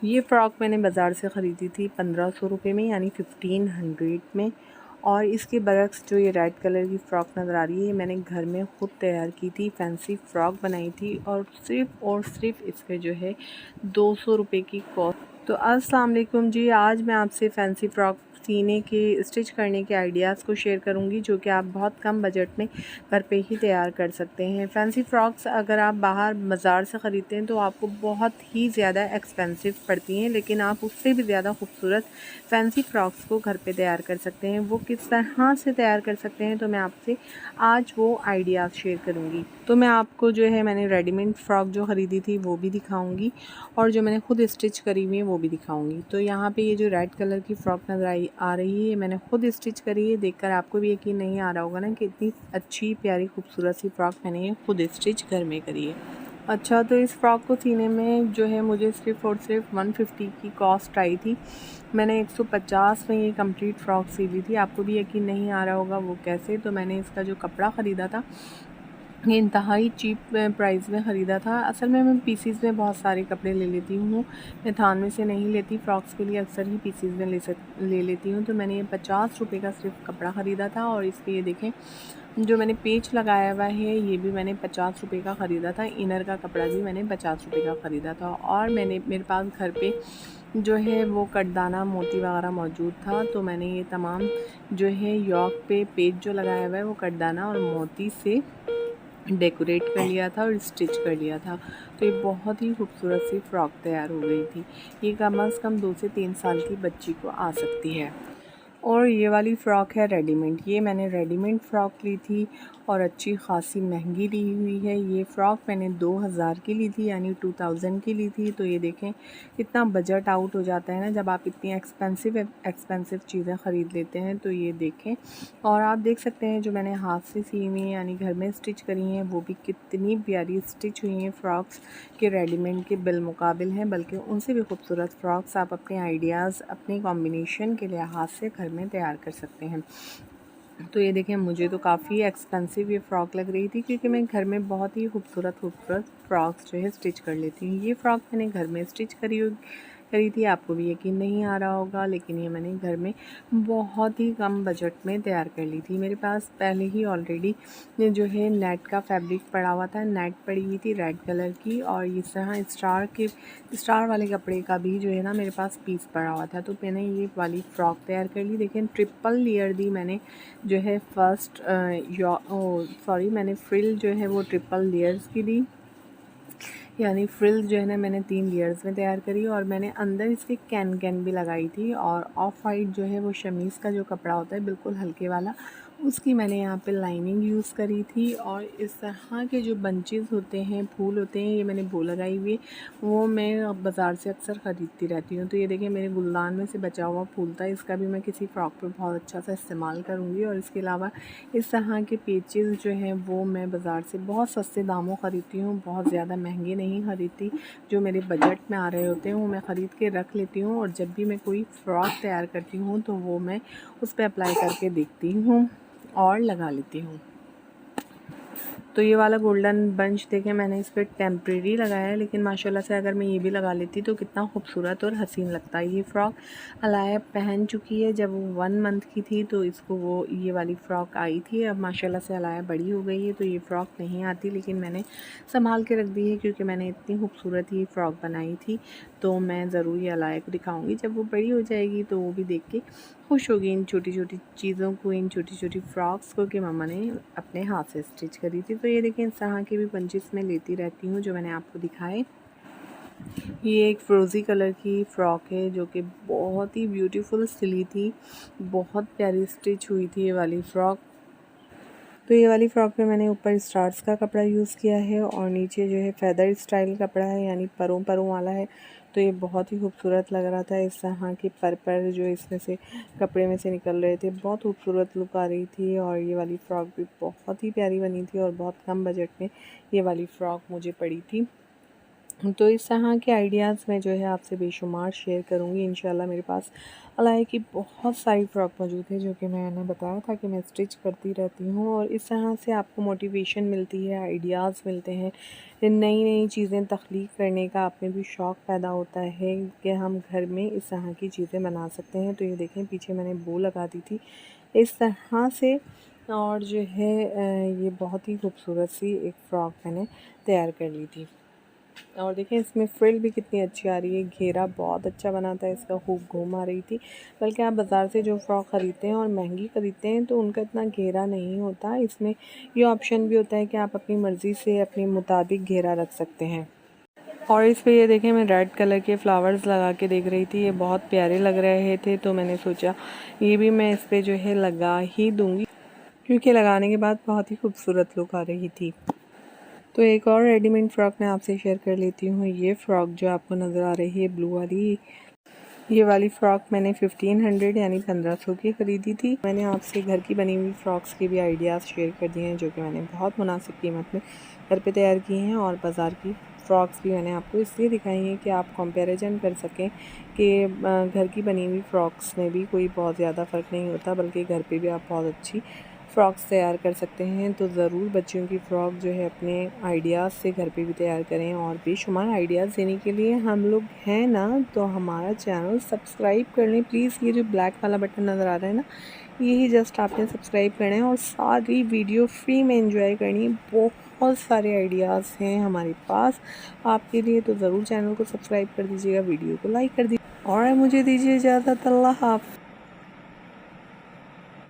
ये फ़्रॉक मैंने बाज़ार से ख़रीदी थी 1500 रुपये में, यानी 1500 में। और इसके बरक्स जो ये रेड कलर की फ़्रॉक नज़र आ रही है, मैंने घर में ख़ुद तैयार की थी, फैंसी फ़्रॉक बनाई थी और सिर्फ़ इसके जो है 200 रुपये की कॉस्ट। तो अस्सलाम वालेकुम जी, आज मैं आपसे फ़ैंसी फ़्रॉक सीने के स्टिच करने के आइडियाज़ को शेयर करूंगी, जो कि आप बहुत कम बजट में घर पे ही तैयार कर सकते हैं। फ़ैंसी फ़्रॉक्स अगर आप बाहर बाज़ार से ख़रीदते हैं तो आपको बहुत ही ज़्यादा एक्सपेंसिव पड़ती हैं, लेकिन आप उससे भी ज़्यादा खूबसूरत फ़ैंसी फ़्रॉक्स को घर पे तैयार कर सकते हैं। वो किस तरह से तैयार कर सकते हैं, तो मैं आपसे आज वो आइडियाज़ शेयर करूँगी। तो मैं आपको जो है, मैंने रेडीमेड फ़्रॉक जो ख़रीदी थी वो भी दिखाऊंगी और जो मैंने ख़ुद स्टिच करी हुई है वो भी दिखाऊंगी। तो यहाँ पे ये जो रेड कलर की फ़्रॉक नज़र आ रही है, मैंने ख़ुद स्टिच करी है। देखकर आपको भी यकीन नहीं आ रहा होगा ना कि इतनी अच्छी प्यारी खूबसूरत सी फ़्रॉक मैंने ये ख़ुद स्टिच घर में करी है। अच्छा, तो इस फ़्रॉक को सीने में जो है मुझे सिर्फ़ और सिर्फ 150 की कॉस्ट आई थी। मैंने 150 में ये कंप्लीट फ़्रॉक सी ली थी। आपको भी यकीन नहीं आ रहा होगा वो कैसे। तो मैंने इसका जो कपड़ा ख़रीदा था, ये इंतहाई चीप प्राइस में ख़रीदा था। असल में मैं पीसीज़ में बहुत सारे कपड़े ले लेती हूँ, मैं थान में से नहीं लेती। फ़्रॉक्स के लिए अक्सर ही पीसीज़ में ले लेती हूँ। तो मैंने ये 50 रुपये का सिर्फ कपड़ा ख़रीदा था और इस पे ये देखें, जो मैंने पेच लगाया हुआ है ये भी मैंने 50 रुपये का ख़रीदा था। इनर का कपड़ा भी मैंने 50 रुपये का ख़रीदा था। और मेरे पास घर पे जो है वो कटदाना मोती वगैरह मौजूद था, तो मैंने ये तमाम जो है योक पे पेच जो लगाया हुआ है वो कटदाना और मोती से डेकोरेट कर लिया था और स्टिच कर लिया था। तो ये बहुत ही खूबसूरत सी फ़्रॉक तैयार हो गई थी। ये कम से कम 2 से 3 साल की बच्ची को आ सकती है। और ये वाली फ़्रॉक है रेडीमेड। ये मैंने रेडीमेड फ़्रॉक ली थी और अच्छी ख़ासी महंगी ली हुई है। ये फ़्रॉक मैंने 2000 की ली थी, यानी 2000 की ली थी। तो ये देखें कितना बजट आउट हो जाता है ना जब आप इतनी एक्सपेंसिव चीज़ें ख़रीद लेते हैं। तो ये देखें, और आप देख सकते हैं जो मैंने हाथ से सी हुई हैं यानी घर में स्टिच करी हैं, वो भी कितनी प्यारी स्टिच हुई हैं फ़्रॉक्स के रेडीमेड के बिलमुकाबिल हैं। बल्कि उनसे भी खूबसूरत फ़्रॉक्स आप अपने आइडियाज़, अपने कॉम्बिनेशन के लिहाज से घर में तैयार कर सकते हैं। तो ये देखें, मुझे तो काफ़ी एक्सपेंसिव ये फ़्रॉक लग रही थी, क्योंकि मैं घर में बहुत ही खूबसूरत फ़्रॉक्स जो है स्टिच कर लेती हूँ। ये फ़्रॉक मैंने घर में स्टिच करी थी। आपको भी यकीन नहीं आ रहा होगा, लेकिन ये मैंने घर में बहुत ही कम बजट में तैयार कर ली थी। मेरे पास पहले ही ऑलरेडी जो है नेट का फैब्रिक पड़ा हुआ था, नेट पड़ी हुई थी रेड कलर की, और इस तरह स्टार वाले कपड़े का भी जो है ना मेरे पास पीस पड़ा हुआ था। तो मैंने ये वाली फ़्रॉक तैयार कर ली। देखें, ट्रिपल लेयर दी मैंने जो है मैंने फ्रिल जो है वो ट्रिपल लेयर्स की दी, यानी फ्रिल जो है ना मैंने 3 लेयर्स में तैयार करी। और मैंने अंदर इसके कैन भी लगाई थी। और ऑफ वाइट जो है वो शमीज़ का जो कपड़ा होता है बिल्कुल हल्के वाला, उसकी मैंने यहाँ पे लाइनिंग यूज़ करी थी। और इस तरह के जो बंचेस होते हैं, फूल होते हैं, ये मैंने वो लगाई हुई, वो मैं बाज़ार से अक्सर ख़रीदती रहती हूँ। तो ये देखिए, मेरे गुलदान में से बचा हुआ फूल था, इसका भी मैं किसी फ़्रॉक पे बहुत अच्छा सा इस्तेमाल करूँगी। और इसके अलावा इस तरह के पेचेस जो हैं वो मैं बाज़ार से बहुत सस्ते दामों ख़रीदती हूँ, बहुत ज़्यादा महंगे नहीं ख़रीदती। जो मेरे बजट में आ रहे होते हैं वो मैं ख़रीद के रख लेती हूँ, और जब भी मैं कोई फ़्रॉक तैयार करती हूँ तो वो मैं उस पर अप्लाई करके देखती हूँ और लगा लेती हूँ। तो ये वाला गोल्डन बंच देखें, मैंने इस पर टेम्प्रेरी लगाया है, लेकिन माशाल्लाह से अगर मैं ये भी लगा लेती तो कितना खूबसूरत और हसीन लगता है। ये फ़्रॉक अलाया पहन चुकी है। जब वो 1 मंथ की थी तो इसको वो ये वाली फ़्रॉक आई थी। अब माशाल्लाह से अलाया बड़ी हो गई है तो ये फ़्रॉक नहीं आती, लेकिन मैंने संभाल के रख दी है, क्योंकि मैंने इतनी खूबसूरत ये फ़्रॉक बनाई थी। तो मैं ज़रूर ये अलाया को दिखाऊँगी जब वो बड़ी हो जाएगी, तो वो भी देख के खुश होगी इन छोटी-छोटी चीज़ों को, इन छोटी-छोटी फ़्रॉक्स को, कि मम्मा ने अपने हाथ से स्टिच करी थी। तो ये देखें, इस तरह के भी बंचेस मैं लेती रहती हूँ जो मैंने आपको दिखाए। ये एक फ़िरोज़ी कलर की फ़्रॉक है जो कि बहुत ही ब्यूटीफुल सिली थी, बहुत प्यारी स्टिच हुई थी ये वाली फ़्रॉक। तो ये वाली फ़्रॉक में मैंने ऊपर स्टार्स का कपड़ा यूज़ किया है और नीचे जो है फेदर स्टाइल कपड़ा है, यानी परों वाला है। तो ये बहुत ही खूबसूरत लग रहा था। इस तरह के पर जो इसमें से कपड़े में से निकल रहे थे, बहुत खूबसूरत लुक आ रही थी। और ये वाली फ़्रॉक भी बहुत ही प्यारी बनी थी और बहुत कम बजट में ये वाली फ़्रॉक मुझे पड़ी थी। तो इस तरह के आइडियाज़ मैं जो है आपसे बेशुमार शेयर करूँगी इंशाल्लाह। मेरे पास अलाए की बहुत सारी फ़्रॉक मौजूद है जो कि मैंने बताया था कि मैं स्टिच करती रहती हूँ, और इस तरह से आपको मोटिवेशन मिलती है, आइडियाज़ मिलते हैं, नई नई चीज़ें तख्लीक करने का आप में भी शौक़ पैदा होता है कि हम घर में इस तरह की चीज़ें बना सकते हैं। तो ये देखें, पीछे मैंने बो लगा दी थी इस तरह से, और जो है ये बहुत ही खूबसूरत सी एक फ़्रॉक मैंने तैयार कर ली थी। और देखें इसमें फ्रिल भी कितनी अच्छी आ रही है, घेरा बहुत अच्छा बना था इसका, खूब घूम आ रही थी। बल्कि आप बाज़ार से जो फ़्रॉक ख़रीदते हैं और महंगी ख़रीदते हैं तो उनका इतना घेरा नहीं होता। इसमें ये ऑप्शन भी होता है कि आप अपनी मर्ज़ी से अपने मुताबिक घेरा रख सकते हैं। और इस पे ये देखें, मैं रेड कलर के फ्लावर्स लगा के देख रही थी, ये बहुत प्यारे लग रहे थे, तो मैंने सोचा ये भी मैं इस पर जो है लगा ही दूँगी, क्योंकि लगाने के बाद बहुत ही खूबसूरत लुक आ रही थी। तो एक और रेडीमेड फ़्रॉक मैं आपसे शेयर कर लेती हूँ। ये फ़्रॉक जो आपको नज़र आ रही है ब्लू वाली, ये वाली फ़्रॉक मैंने 1500 यानी 1500 की ख़रीदी थी। मैंने आपसे घर की बनी हुई फ़्रॉक्स के भी आइडियाज़ शेयर कर दिए हैं जो कि मैंने बहुत मुनासिब कीमत में घर पे तैयार किए हैं, और बाज़ार की फ़्रॉक्स भी मैंने आपको इसलिए दिखाई हैं कि आप कंपैरिजन कर सकें कि घर की बनी हुई फ़्रॉक्स में भी कोई बहुत ज़्यादा फ़र्क नहीं होता, बल्कि घर पे भी आप बहुत अच्छी फ़्रॉक्स तैयार कर सकते हैं। तो ज़रूर बच्चियों की फ़्रॉक जो है अपने आइडियाज़ से घर पे भी तैयार करें, और बेशुमार आइडियाज़ देने के लिए हम लोग हैं ना, तो हमारा चैनल सब्सक्राइब कर लें प्लीज़। ये जो ब्लैक वाला बटन नज़र आ रहा है ना, यही जस्ट आपने सब्सक्राइब करना है और सारी वीडियो फ्री में एंजॉय करनी है। बहुत सारे आइडियाज़ हैं हमारे पास आपके लिए, तो ज़रूर चैनल को सब्सक्राइब कर दीजिएगा, वीडियो को लाइक कर दीजिए, और मुझे दीजिए इजाज़त। अल्लाह हाफ़िज़।